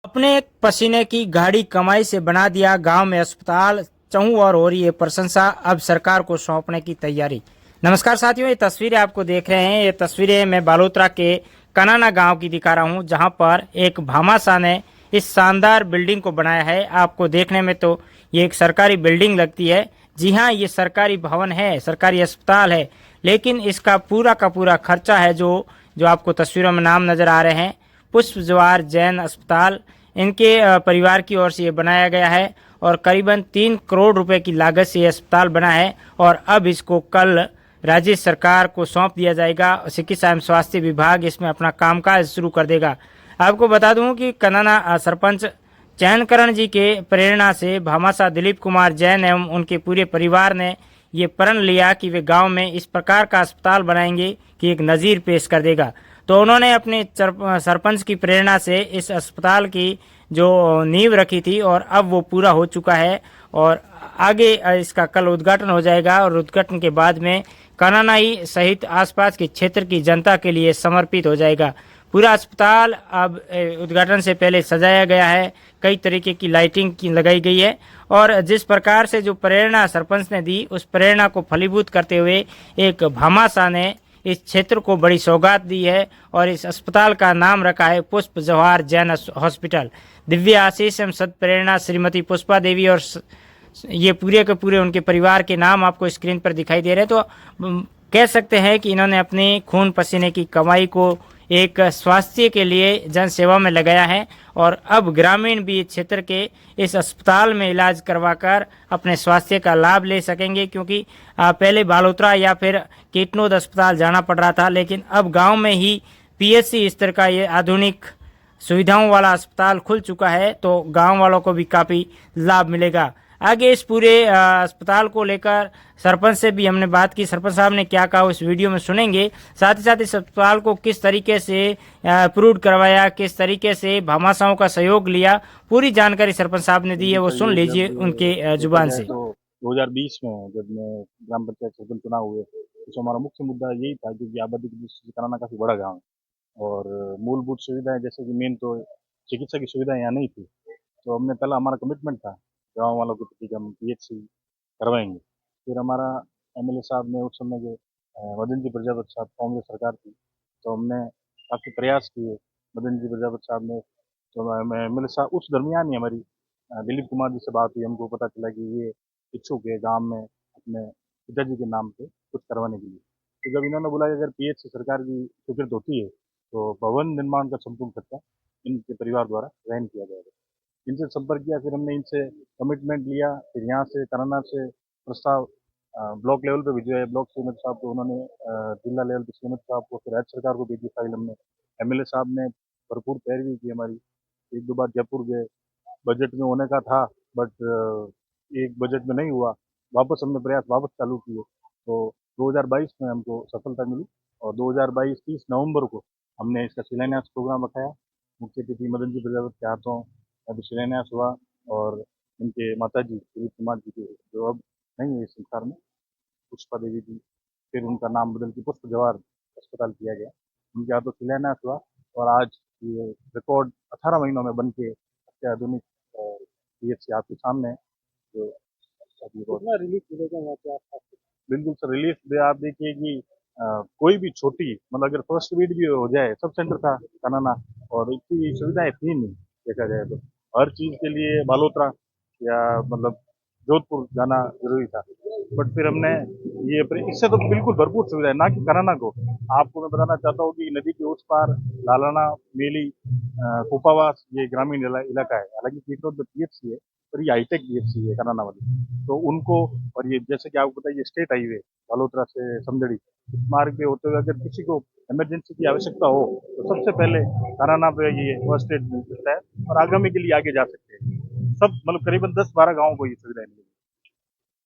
अपने एक पसीने की गाढ़ी कमाई से बना दिया गांव में अस्पताल, चहुं और हो रही है प्रशंसा। अब सरकार को सौंपने की तैयारी। नमस्कार साथियों, ये तस्वीरें आपको देख रहे हैं। ये तस्वीरें मैं बालोतरा के कनाना गांव की दिखा रहा हूं, जहां पर एक भामाशाह ने इस शानदार बिल्डिंग को बनाया है। आपको देखने में तो ये एक सरकारी बिल्डिंग लगती है। जी हाँ, ये सरकारी भवन है, सरकारी अस्पताल है, लेकिन इसका पूरा का पूरा खर्चा है जो जो आपको तस्वीरों में नाम नजर आ रहे हैं, पुष्प जवाहर जैन अस्पताल, इनके परिवार की ओर से ये बनाया गया है और करीबन 3 करोड़ रुपए की लागत से ये अस्पताल बना है। और अब इसको कल राज्य सरकार को सौंप दिया जाएगा। चिकित्सा एवं स्वास्थ्य विभाग इसमें अपना कामकाज शुरू कर देगा। आपको बता दूं कि कनाना सरपंच चयनकरण जी के प्रेरणा से भामाशाह दिलीप कुमार जैन एवं उनके पूरे परिवार ने ये प्रण लिया कि वे गांव में इस प्रकार का अस्पताल बनाएंगे कि एक नज़ीर पेश कर देगा। तो उन्होंने अपने सरपंच की प्रेरणा से इस अस्पताल की जो नींव रखी थी और अब वो पूरा हो चुका है और आगे इसका कल उद्घाटन हो जाएगा। और उद्घाटन के बाद में कनानाई सहित आसपास के क्षेत्र की जनता के लिए समर्पित हो जाएगा। पूरा अस्पताल अब उद्घाटन से पहले सजाया गया है, कई तरीके की लाइटिंग की लगाई गई है और जिस प्रकार से जो प्रेरणा सरपंच ने दी, उस प्रेरणा को फलीभूत करते हुए एक भामाशाह ने इस क्षेत्र को बड़ी सौगात दी है और इस अस्पताल का नाम रखा है पुष्प जवाहर जैन हॉस्पिटल। दिव्य आशीष एवं सत्प्रेरणा श्रीमती पुष्पा देवी और ये पूरे के पूरे उनके परिवार के नाम आपको स्क्रीन पर दिखाई दे रहे हैं। तो कह सकते हैं कि इन्होंने अपनी खून पसीने की कमाई को एक स्वास्थ्य के लिए जन सेवा में लगाया है और अब ग्रामीण भी क्षेत्र के इस अस्पताल में इलाज करवाकर अपने स्वास्थ्य का लाभ ले सकेंगे। क्योंकि पहले बालोतरा या फिर कीटनोद अस्पताल जाना पड़ रहा था, लेकिन अब गांव में ही पीएचसी स्तर का ये आधुनिक सुविधाओं वाला अस्पताल खुल चुका है, तो गांव वालों को भी काफ़ी लाभ मिलेगा। आगे इस पूरे अस्पताल को लेकर सरपंच से भी हमने बात की। सरपंच साहब ने क्या कहा इस वीडियो में सुनेंगे। साथ ही साथ इस अस्पताल को किस तरीके से अप्रूव करवाया, किस तरीके से भामाशाहों का सहयोग लिया, पूरी जानकारी सरपंच साहब ने दी है, वो सुन लीजिए उनके जुबान से। तो 2020 में जब मैं ग्राम पंचायत सरपंच चुनाव हुए तो हमारा मुख्य मुद्दा यही था, क्योंकि आबादी की दृष्टि से कराना काफ़ी बड़ा गाँव है और मूलभूत सुविधाएं जैसे कि मेन तो चिकित्सा की सुविधाएं यहाँ नहीं थी। तो हमने पहला हमारा कमिटमेंट था गाँव वालों के प्रति कि हम पीएचसी करवाएंगे। फिर हमारा एमएलए साहब ने उस समय जो मदन जी प्रजापति साहब, कांग्रेस सरकार थी, तो हमने काफ़ी प्रयास किए। मदन जी प्रजापति साहब ने, तो एमएलए साहब उस दरमियान ही हमारी दिलीप कुमार जी से बात हुई। हमको पता चला कि ये इच्छुक है गांव में अपने पिताजी के नाम पे कुछ करवाने के लिए। तो जब इन्होंने बोला कि अगर पीएच से सरकार की स्वीकृति होती है तो भवन निर्माण का संपूर्ण खर्चा इनके परिवार द्वारा वहन किया जाएगा। इनसे संपर्क किया, फिर हमने इनसे कमिटमेंट लिया। फिर यहाँ से कनाना से प्रस्ताव ब्लॉक लेवल पे भिजवाया, ब्लॉक श्रीमती साहब को, उन्होंने जिला लेवल पे श्रीमती साहब को, फिर राज्य सरकार को भेजी फाइल हमने। एमएलए साहब ने भरपूर पैरवी की हमारी। एक दो बार जयपुर गए, बजट में होने का था बट एक बजट में नहीं हुआ। वापस हमने प्रयास वापस चालू किए तो 2022 में हमको सफलता मिली और 2022 30 नवंबर को हमने इसका शिलान्यास प्रोग्राम रखाया। मुख्य अतिथि मदन जी प्रजापति के हाथों अभी शिलान्यास हुआ और उनके माता जी दिलीप कुमार जी के, जो अब नहीं है इस संसार में, पुष्पा देवी जी, फिर उनका नाम बदल के पुष्प जवाहर अस्पताल किया गया। उनके हाथों शिलान्यास हुआ और आज ये रिकॉर्ड 18 महीनों में बन के अत्याधुनिक पीएचसी आपके सामने है, जो अभी कितना रिलीफ मिलेगा यहाँ पे आप? बिल्कुल सर, रिलीफ दे आप देखिए कि कोई भी छोटी, मतलब अगर फर्स्ट एड भी हो जाए, सब सेंटर था कनाना और इतनी सुविधाएं थी नहीं देखा जाए तो। हर चीज के लिए बालोतरा या मतलब जोधपुर जाना जरूरी था। बट फिर हमने ये इससे तो बिल्कुल भरपूर सुविधा है, ना कि कराना को। आपको मैं बताना चाहता हूँ कि नदी के उस पार लालाना, मेली, कोपावास, ये ग्रामीण इलाका है। हालांकि कीटोद में पीएचसी है पर ये हाईटेक पीएचसी है कनाना वाली, तो उनको, और ये जैसे कि आपको पता है ये स्टेट हाईवे बालोतरा से समदड़ी, इस मार्ग पे होते हुए अगर किसी को इमरजेंसी की आवश्यकता हो तो सबसे पहले कनाना पे ये फर्स्ट एड मिल सकता है और आगामी के लिए आगे जा सकते हैं। सब मतलब करीबन 10-12 गाँव को ये सुविधा है।